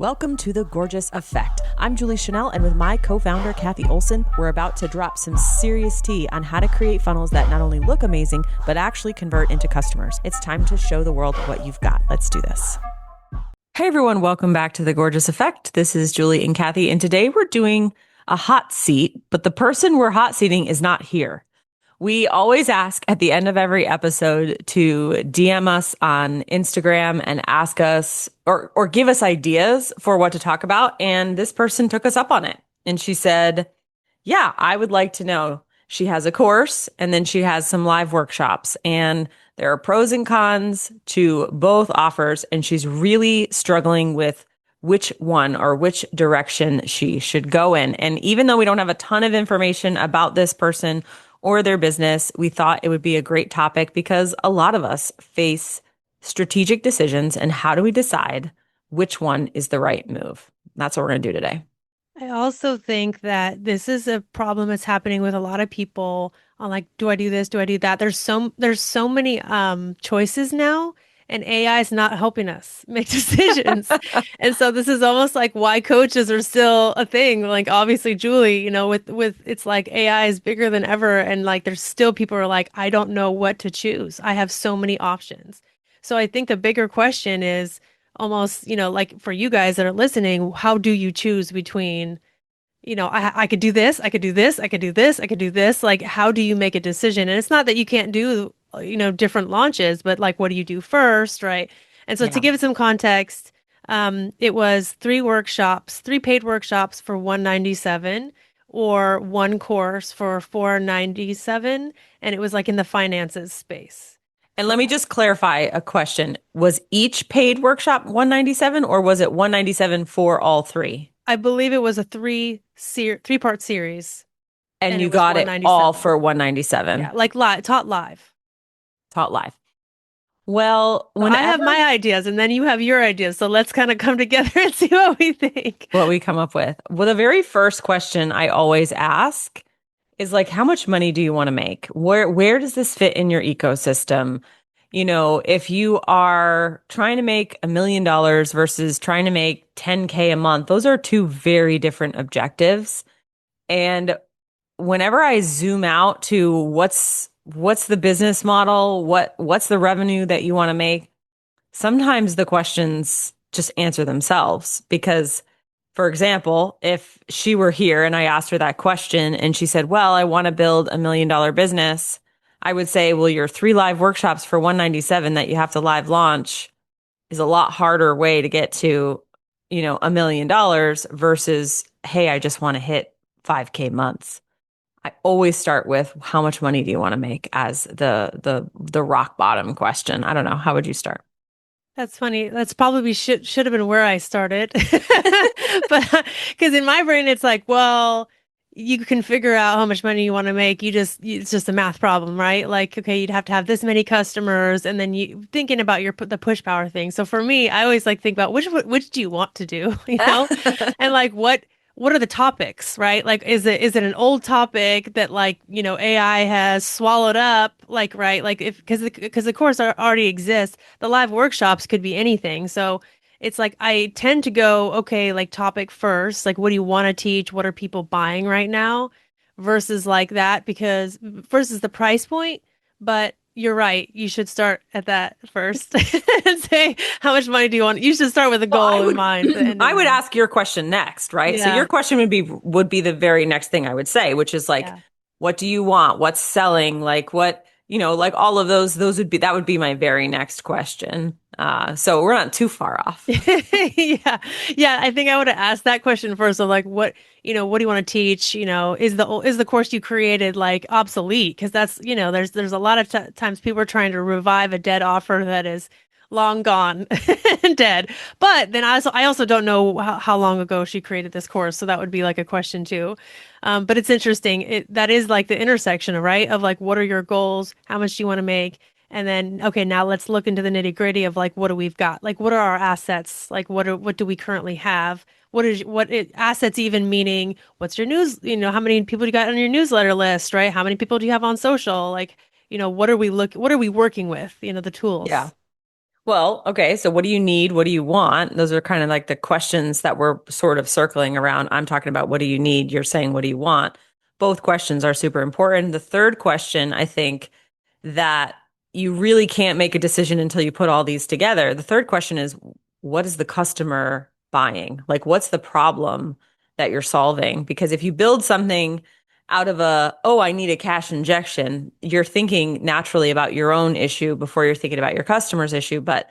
Welcome to The Gorgeous Effect. I'm Julie Chenell, and with my co-founder, Cathy Olson, we're about to drop some serious tea on how to create funnels that not only look amazing, but actually convert into customers. It's time to show the world what you've got. Let's do this. Hey everyone, welcome back to The Gorgeous Effect. This is Julie and Cathy, and today we're doing a hot seat, but the person we're hot seating is not here. We always ask at the end of every episode to DM us on Instagram and ask us or give us ideas for what to talk about. And this person took us up on it. And she said, yeah, I would like to know. She has a course and then she has some live workshops, and there are pros and cons to both offers. And she's really struggling with which one or which direction she should go in. And even though we don't have a ton of information about this person or their business, we thought it would be a great topic because a lot of us face strategic decisions, and how do we decide which one is the right move? That's what we're going to do today. I also think that this is a problem that's happening with a lot of people on like, do I do this? Do I do that? There's so many choices now, and AI is not helping us make decisions. And so this is almost like why coaches are still a thing. Like obviously Julie, with it's like AI is bigger than ever, and like there's still people who are like, I don't know what to choose. I have so many options. So I think the bigger question is almost, like for you guys that are listening, how do you choose between, I could do this, I could do this, I could do this, I could do this. Like, how do you make a decision? And it's not that you can't do, different launches, but like, what do you do first, right? And so to Yeah. give it some context, it was three paid workshops for 197 or one course for 497, and it was like in the finances space. And let me just clarify a question. Was each paid workshop 197 or was it 197 for all three? I believe it was a three-part series, And and you it was got it all 197. for 197 Yeah, like live, taught live. taught live. Well, So I have whenever my ideas, and then you have your ideas. So let's kind of come together and see what we think. what we come up with. Well, the very first question I always ask is like, how much money do you want to make? Where does this fit in your ecosystem? If you are trying to make $1 million versus trying to make 10K a month, those are two very different objectives. And whenever I zoom out to what's the business model, what's the revenue that you want to make, sometimes the questions just answer themselves because, for example, if she were here and I asked her that question and she said, well, I want to build $1 million business, I would say, well, your 3 live workshops for 197 that you have to live launch is a lot harder way to get to, $1 million versus, hey, I just want to hit 5K months. I always start with how much money do you want to make as the rock bottom question. I don't know. How would you start? That's funny. That's probably should have been where I started. But because in my brain it's like, well, you can figure out how much money you want to make. It's just a math problem, right? Like, okay, you'd have to have this many customers, and then you thinking about the push power thing. So for me, I always like think about which do you want to do, and like what are the topics, right? Like, is it an old topic that like, AI has swallowed up, like, right? Like if, because the course already exists, the live workshops could be anything. So it's like, I tend to go, okay, like topic first, like, what do you want to teach? What are people buying right now? Versus like that, because versus the price point. But you're right. You should start at that first and say, how much money do you want? You should start with a Well, goal in mind, the end in I would mind. ask your question next, right? So Yeah. your question would be the very next thing I would say, which is like, Yeah. what do you want? What's selling? Like what, like all of those that would be my very next question. So we're not too far off. Yeah. Yeah. I think I would have asked that question first of like, what do you want to teach? Is the course you created like obsolete? Because that's, there's a lot of times people are trying to revive a dead offer that is long gone and dead. But then I also don't know how long ago she created this course. So that would be like a question too. But it's interesting. That is like the intersection, right? Of like, what are your goals? How much do you want to make? And then, okay, now let's look into the nitty gritty of like, what do we've got? Like, what are our assets? Like, what do we currently have? Assets even meaning what's your how many people you got on your newsletter list, right? How many people do you have on social? Like, what are we working with? The Yeah. tools. Well, okay, so what do you need? What do you want? Those are kind of like the questions that we're sort of circling around. I'm talking about what do you need? You're saying what do you want? Both questions are super important. The third question, I think that you really can't make a decision until you put all these together. The third question is, what is the customer buying? Like, what's the problem that you're solving? Because if you build something out of oh, I need a cash injection, you're thinking naturally about your own issue before you're thinking about your customer's issue. But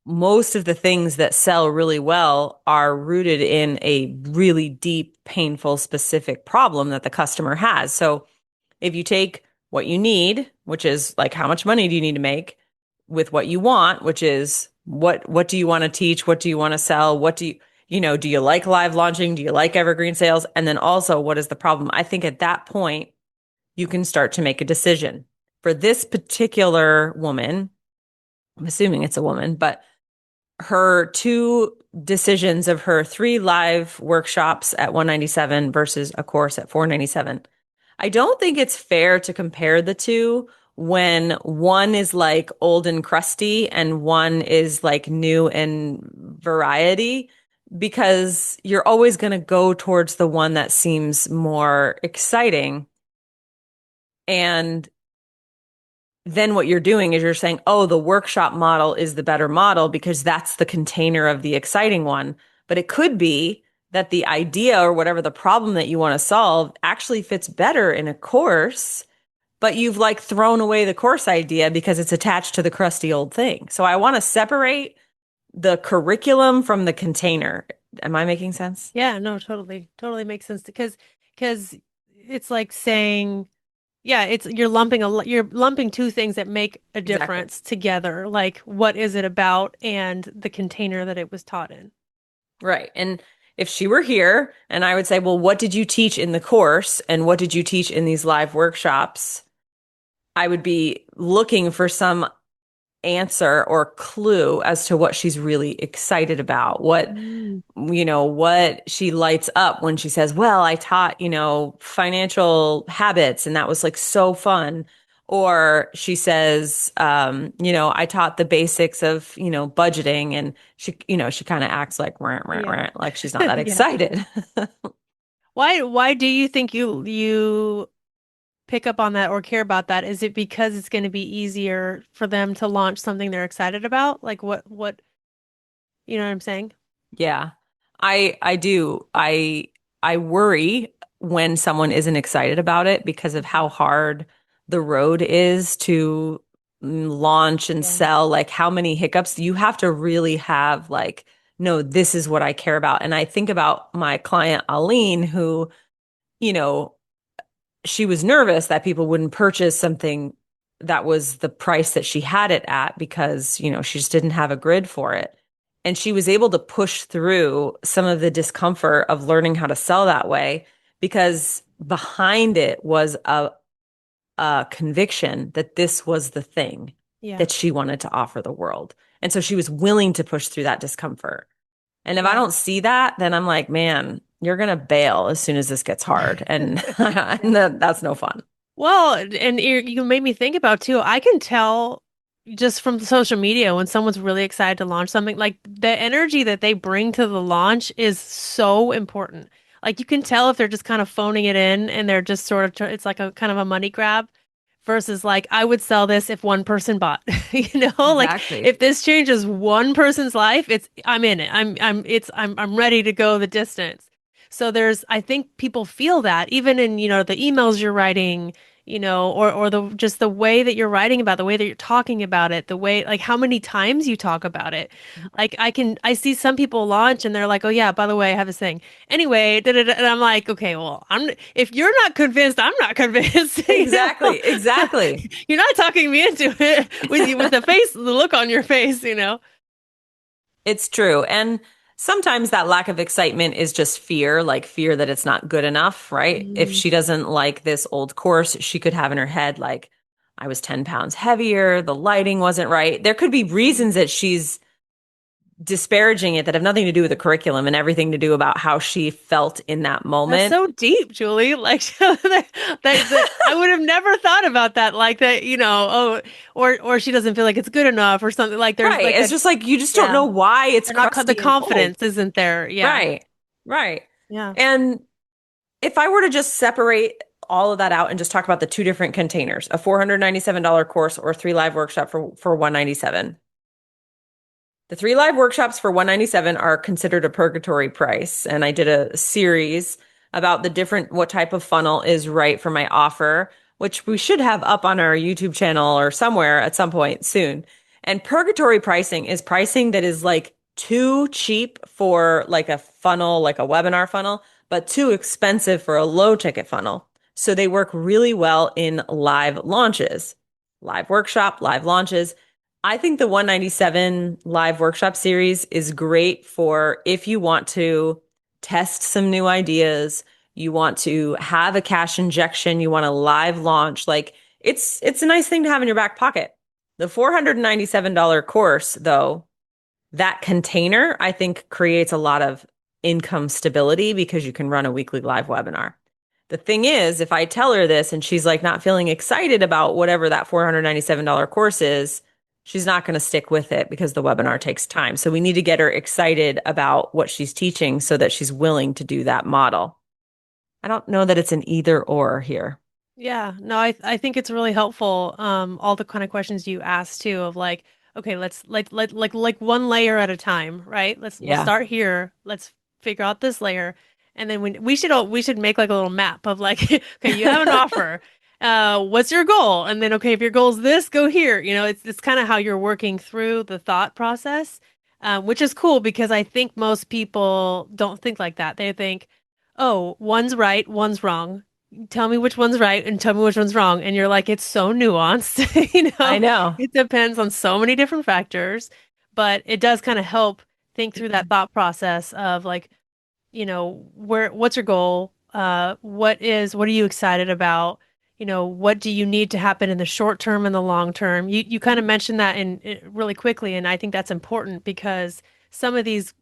most of the things that sell really well are rooted in a really deep, painful, specific problem that the customer has. So if you take what you need, which is like how much money do you need to make, with what you want, which is what do you want to teach? What do you want to sell? What do do you like live launching? Do you like evergreen sales? And then also, what is the problem? I think at that point, you can start to make a decision. For this particular woman, I'm assuming it's a woman, but her two decisions of her three live workshops at 197 versus a course at 497. I don't think it's fair to compare the two when one is like old and crusty and one is like new and variety, because you're always going to go towards the one that seems more exciting. And then what you're doing is you're saying, oh, the workshop model is the better model because that's the container of the exciting one. But it could be that the idea or whatever the problem that you want to solve actually fits better in a course, but you've like thrown away the course idea because it's attached to the crusty old thing. So I want to separate the curriculum from the container. Am I making sense? Yeah, no, totally. Totally makes sense because it's like saying, yeah, it's you're lumping two things that make a Exactly. difference together. Like what is it about and the container that it was taught in. Right. And if she were here and I would say, well, what did you teach in the course and what did you teach in these live workshops? I would be looking for some answer or clue as to what she's really excited about, Mm. what she lights up when she says, well, I taught, financial habits and that was like so fun. Or she says, I taught the basics of, budgeting, and she kind of acts like, rah, rah, Yeah. rah, like she's not that Yeah. excited. Why do you think you pick up on that or care about that? Is it because it's going to be easier for them to launch something they're excited about? Like what, you know what I'm saying? Yeah. I do. I worry when someone isn't excited about it because of how hard the road is to launch and Yeah. sell. Like how many hiccups you have to really have, like, no, this is what I care about. And I think about my client Aline, who, you know, she was nervous that people wouldn't purchase something that was the price that she had it at because, she just didn't have a grid for it. And she was able to push through some of the discomfort of learning how to sell that way because behind it was a conviction that this was the thing Yeah. that she wanted to offer the world. And so she was willing to push through that discomfort. And if I Yeah. don't see that, then I'm like, man, you're going to bail as soon as this gets hard. And, and that's no fun. Well, and you made me think about too. I can tell just from social media when someone's really excited to launch something, like the energy that they bring to the launch is so important. Like you can tell if they're just kind of phoning it in and they're just sort of, it's like a kind of a money grab versus like, I would sell this if one person bought, like Exactly. if this changes one person's life, I'm in it. I'm ready to go the distance. So I think people feel that even in, the emails you're writing, or just the way that you're writing about, the way that you're talking about it, the way, like how many times you talk about it. Like I see some people launch and they're like, oh yeah, by the way, I have this thing. Anyway, da, da, da, and I'm like, okay, well, if you're not convinced, I'm not convinced. Exactly. Exactly. You're not talking me into it with the look on your face. It's true. And sometimes that lack of excitement is just fear, like fear that it's not good enough, right? If Mm, she doesn't like this old course, she could have in her head, like, I was 10 pounds heavier, the lighting wasn't right. There could be reasons that she's disparaging it that have nothing to do with the curriculum and everything to do about how she felt in that That's moment. so deep, Julie. Like I would have never thought about that. Like that, or she doesn't feel like it's good enough or something. Like there's Right. like It's a just like you just don't yeah, know why it's they're not the crusty and old. confidence isn't there. Yeah, Right. Right. yeah. And if I were to just separate all of that out and just talk about the two different containers, a $497 course or three live workshop for 197. The three live workshops for 197 are considered a purgatory price. And I did a series about the different what type of funnel is right for my offer, which we should have up on our YouTube channel or somewhere at some point soon. And purgatory pricing is pricing that is like too cheap for like a funnel, like a webinar funnel, but too expensive for a low ticket funnel. So they work really well in live launches, live workshop, live launches. I think the 197 live workshop series is great for if you want to test some new ideas, you want to have a cash injection, you want a live launch. Like it's a nice thing to have in your back pocket. The $497 course, though, that container, I think creates a lot of income stability because you can run a weekly live webinar. The thing is, if I tell her this and she's like not feeling excited about whatever that $497 course is, she's not going to stick with it because the webinar Right. takes time. So we need to get her excited about what she's teaching so that she's willing to do that model. I don't know that it's an either or here. Yeah, no, I think it's really helpful. All the kind of questions you asked too of like, okay, let's like one layer at a time, right? We'll Yeah. start here. Let's figure out this layer, and then we should make like a little map of like, okay, you have an offer. What's your goal? And then okay, if your goal is this, go here. It's kind of how you're working through the thought process, which is cool because I think most people don't think like that. They think, oh, one's right, one's wrong, tell me which one's right and tell me which one's wrong. And you're like, it's so nuanced, I know. it depends on so many different factors, but it does kind of help think through that thought process of like, what's your goal? What are you excited about? What do you need to happen in the short term and the long term? You kind of mentioned that in really quickly. And I think that's important because some of these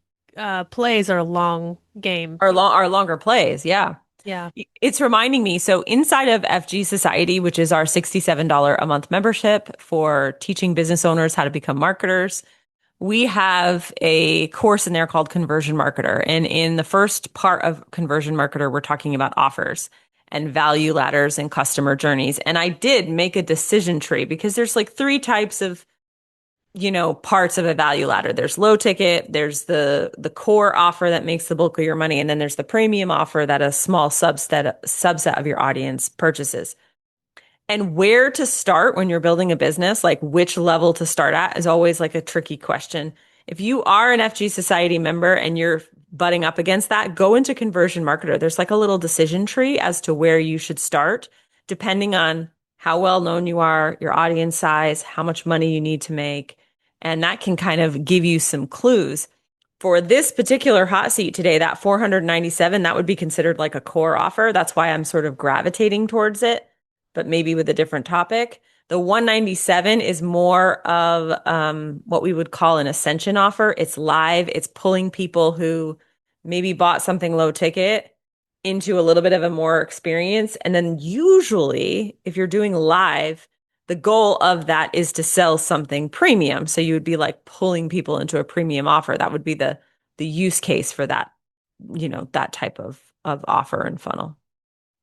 plays are a long game. Our longer plays. Yeah. Yeah. It's reminding me. So inside of FG Society, which is our $67 a month membership for teaching business owners how to become marketers, we have a course in there called Conversion Marketer. And in the first part of Conversion Marketer, we're talking about offers and value ladders and customer journeys. And I did make a decision tree because there's like three types of parts of a value ladder. There's low ticket, there's the core offer that makes the bulk of your money, and then there's the premium offer that a small subset of your audience purchases. And where to start when you're building a business, like which level to start at, is always like a tricky question. If you are an FG Society member and you're butting up against that, go into Conversion Marketer. There's like a little decision tree as to where you should start, depending on how well known you are, your audience size, how much money you need to make. And that can kind of give you some clues. For this particular hot seat today, that 497, that would be considered like a core offer. That's why I'm sort of gravitating towards it, but maybe with a different topic. The 197 is more of what we would call an ascension offer. It's live. It's pulling people who maybe bought something low ticket into a little bit of a more experience. And then usually, if you're doing live, the goal of that is to sell something premium. So you would be like pulling people into a premium offer. That would be the use case for that, that type of offer and funnel.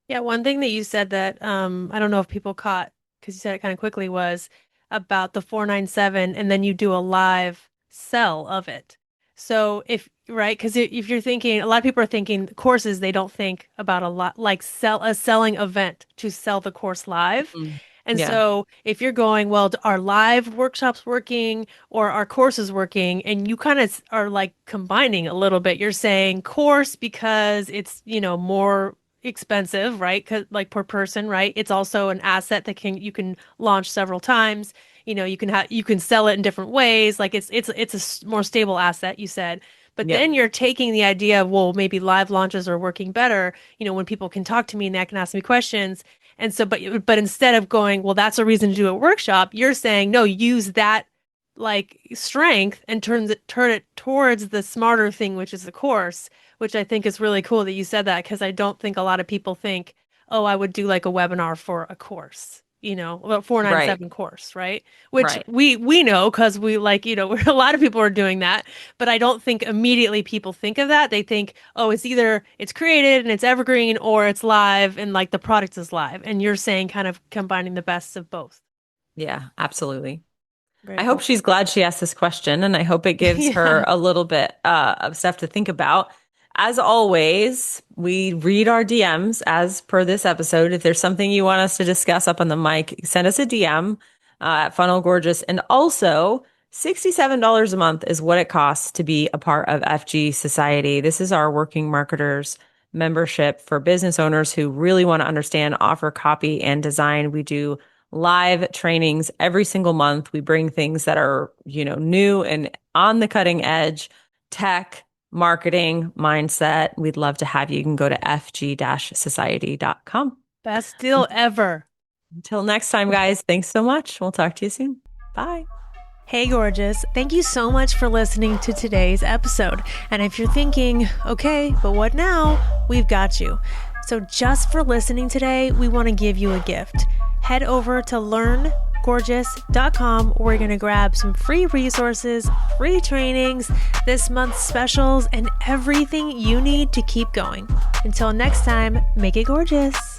Yeah, one thing that you said that I don't know if people caught because you said it kind of quickly was about the 497 and then you do a live sell of it. So right, because if you're thinking, a lot of people are thinking courses, they don't think about a lot like a selling event to sell the course live. Mhm. And Yeah. so if you're going, well, are live workshops working or are courses working? And you kind of are like combining a little bit. You're saying course because it's, more expensive, right? 'Cause like per person, right? It's also an asset that you can launch several times. You can sell it in different ways. Like it's a more stable asset, you said. But Yep. then you're taking the idea of, well, maybe live launches are working better, when people can talk to me and they can ask me questions. And so, but instead of going, well, that's a reason to do a workshop, you're saying, no, use that like strength and turn it towards the smarter thing, which is the course, which I think is really cool that you said that, because I don't think a lot of people think, oh, I would do like a webinar for a course, a Right. 497 course, right? Which Right. we know, because we like, a lot of people are doing that, but I don't think immediately people think of that. They think, oh, it's either it's created and it's evergreen, or it's live and like the product is live. And you're saying kind of combining the best of both. Yeah, absolutely. Very I hope cool. she's glad she asked this question, and I hope it gives her Yeah. a little bit of stuff to think about. As always, we read our DMs as per this episode. If there's something you want us to discuss up on the mic, send us a DM at Funnel Gorgeous. And also, $67 a month is what it costs to be a part of FG Society. This is our working marketers membership for business owners who really want to understand, offer copy and design. We do live trainings every single month. We bring things that are, new and on the cutting edge, tech, marketing, mindset. We'd love to have you. You can go to fg-society.com. Best deal ever. Until next time, guys, thanks so much. We'll talk to you soon. Bye. Hey, gorgeous. Thank you so much for listening to today's episode. And if you're thinking, okay, but what now? We've got you. So just for listening today, we want to give you a gift. Head over to learngorgeous.com. We're going to grab some free resources, free trainings, this month's specials, and everything you need to keep going. Until next time, make it gorgeous.